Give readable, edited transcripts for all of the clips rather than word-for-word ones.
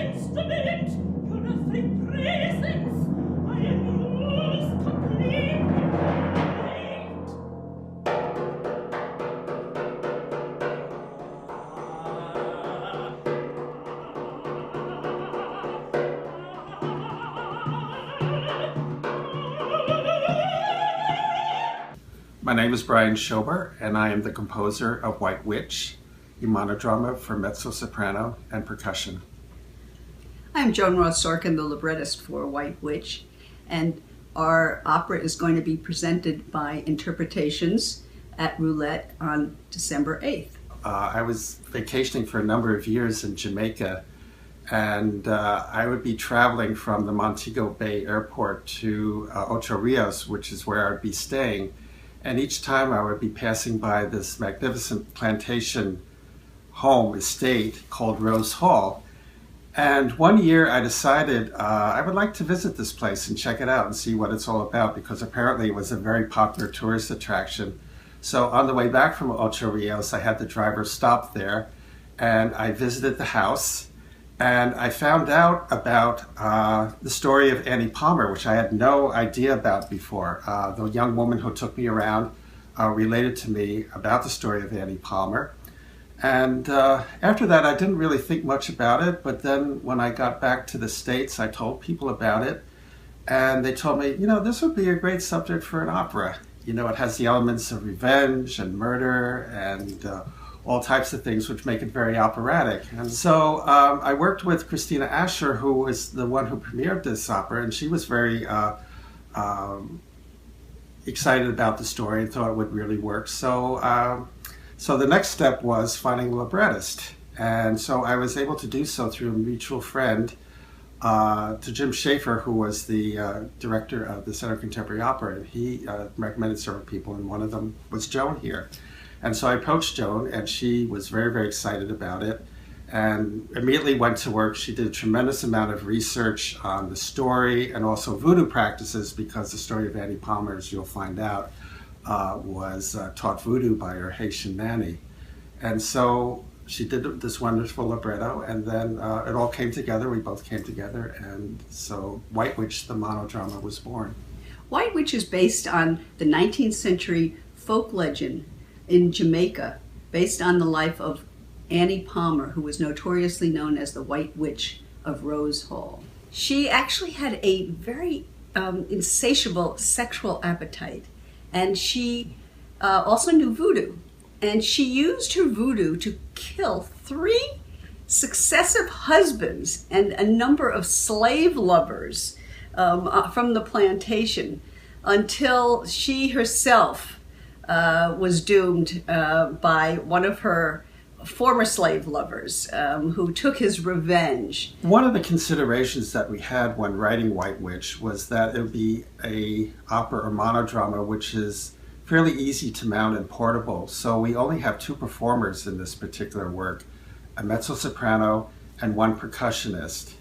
instrument, your earthly presence, I am most completely blind. My name is Brian Schober, and I am the composer of White Witch, a monodrama for mezzo-soprano and percussion. I'm Joan Sorkin, the librettist for White Witch, and our opera is going to be presented by Interpretations at Roulette on December 8th. I was vacationing for a number of years in Jamaica, and I would be traveling from the Montego Bay Airport to Ocho Rios, which is where I'd be staying. And each time I would be passing by this magnificent plantation home estate called Rose Hall. And one year I decided I would like to visit this place and check it out and see what it's all about, because apparently it was a very popular tourist attraction. So on the way back from Ocho Rios, I had the driver stop there, and I visited the house, and I found out about the story of Annie Palmer, which I had no idea about before. The young woman who took me around related to me about the story of Annie Palmer. And after that, I didn't really think much about it, but then when I got back to the States, I told people about it, and they told me, this would be a great subject for an opera. It has the elements of revenge and murder and all types of things, which make it very operatic. And so I worked with Christina Asher, who was the one who premiered this opera, and she was very excited about the story and thought it would really work. So the next step was finding a librettist. And so I was able to do so through a mutual friend, to Jim Schaefer, who was the director of the Center of Contemporary Opera. And he recommended several people, and one of them was Joan here. And so I approached Joan, and she was very, very excited about it and immediately went to work. She did a tremendous amount of research on the story and also voodoo practices, because the story of Annie Palmer, as you'll find out, was taught voodoo by her Haitian nanny. And so she did this wonderful libretto, and then it all came together. We both came together, and so White Witch, the monodrama, was born. White Witch is based on the 19th century folk legend in Jamaica, based on the life of Annie Palmer, who was notoriously known as the White Witch of Rose Hall. She actually had a very insatiable sexual appetite, and she also knew voodoo. And she used her voodoo to kill 3 successive husbands and a number of slave lovers from the plantation, until she herself was doomed by one of her former slave lovers who took his revenge. One of the considerations that we had when writing White Witch was that it would be a opera or monodrama which is fairly easy to mount and portable. So we only have 2 performers in this particular work, a mezzo-soprano and 1 percussionist.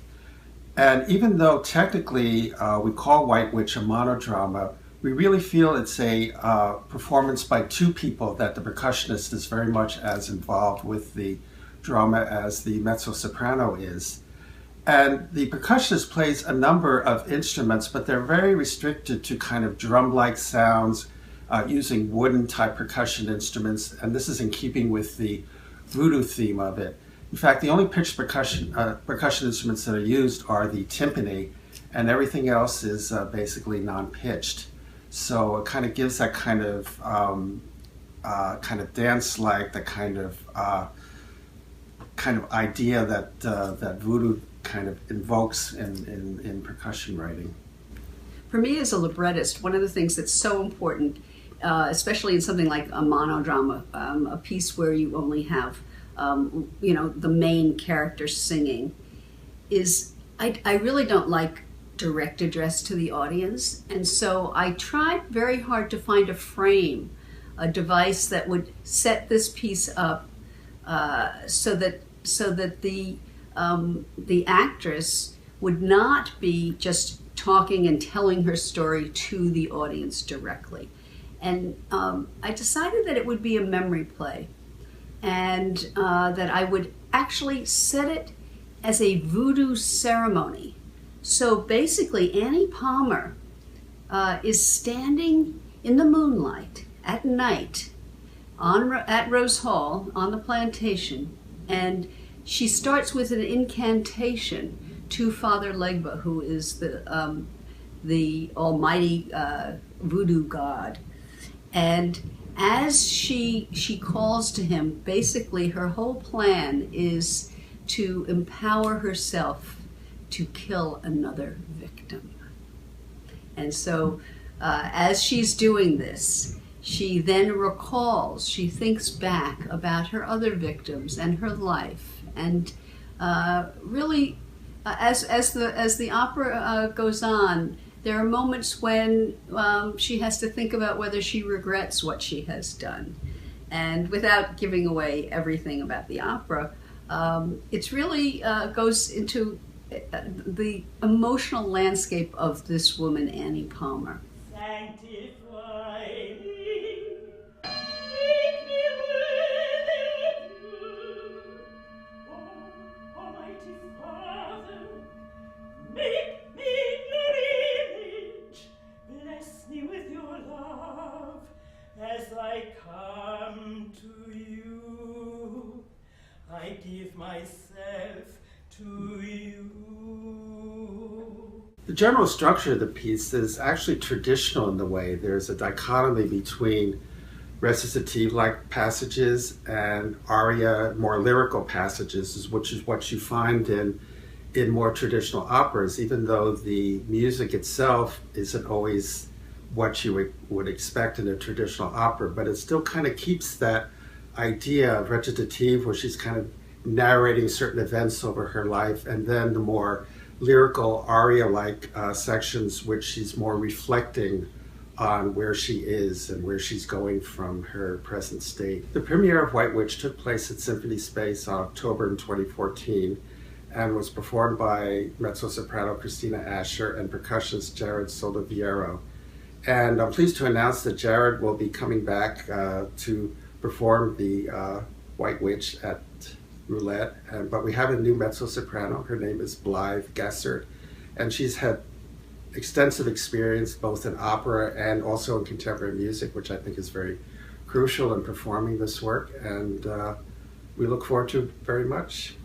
And even though technically we call White Witch a monodrama, we really feel it's a performance by 2 people, that the percussionist is very much as involved with the drama as the mezzo-soprano is. And the percussionist plays a number of instruments, but they're very restricted to kind of drum-like sounds, using wooden-type percussion instruments, and this is in keeping with the voodoo theme of it. In fact, the only pitched percussion instruments that are used are the timpani, and everything else is basically non-pitched. So it kind of gives that kind of dance-like, the kind of idea that that voodoo kind of invokes in percussion writing. For me as a librettist, one of the things that's so important, especially in something like a monodrama, a piece where you only have the main character singing, is I really don't like direct address to the audience, and so I tried very hard to find a frame, a device that would set this piece up so that the actress would not be just talking and telling her story to the audience directly. And I decided that it would be a memory play, and that I would actually set it as a voodoo ceremony. So basically, Annie Palmer is standing in the moonlight at night at Rose Hall on the plantation, and she starts with an incantation to Father Legba, who is the almighty voodoo god. And as she calls to him, basically her whole plan is to empower herself to kill another victim. And so as she's doing this, she then recalls, she thinks back about her other victims and her life. And really, as the opera goes on, there are moments when she has to think about whether she regrets what she has done. And without giving away everything about the opera, it really goes into the emotional landscape of this woman, Annie Palmer. Sanctify me, make me worthy of you. Oh, Almighty Father, make me your image. Bless me with your love as I come to you. I give myself to you. The general structure of the piece is actually traditional in the way there's a dichotomy between recitative-like passages and aria, more lyrical passages, which is what you find in more traditional operas, even though the music itself isn't always what you would expect in a traditional opera, but it still kind of keeps that idea of recitative, where she's kind of narrating certain events over her life, and then the more lyrical aria-like sections, which she's more reflecting on where she is and where she's going from her present state. The premiere of White Witch took place at Symphony Space on October in 2014 and was performed by mezzo-soprano Christina Asher and percussionist Jared Soldiviero. And I'm pleased to announce that Jared will be coming back to perform the White Witch at Roulette, but we have a new mezzo-soprano. Her name is Blythe Gaissert, and she's had extensive experience both in opera and also in contemporary music, which I think is very crucial in performing this work, and we look forward to it very much.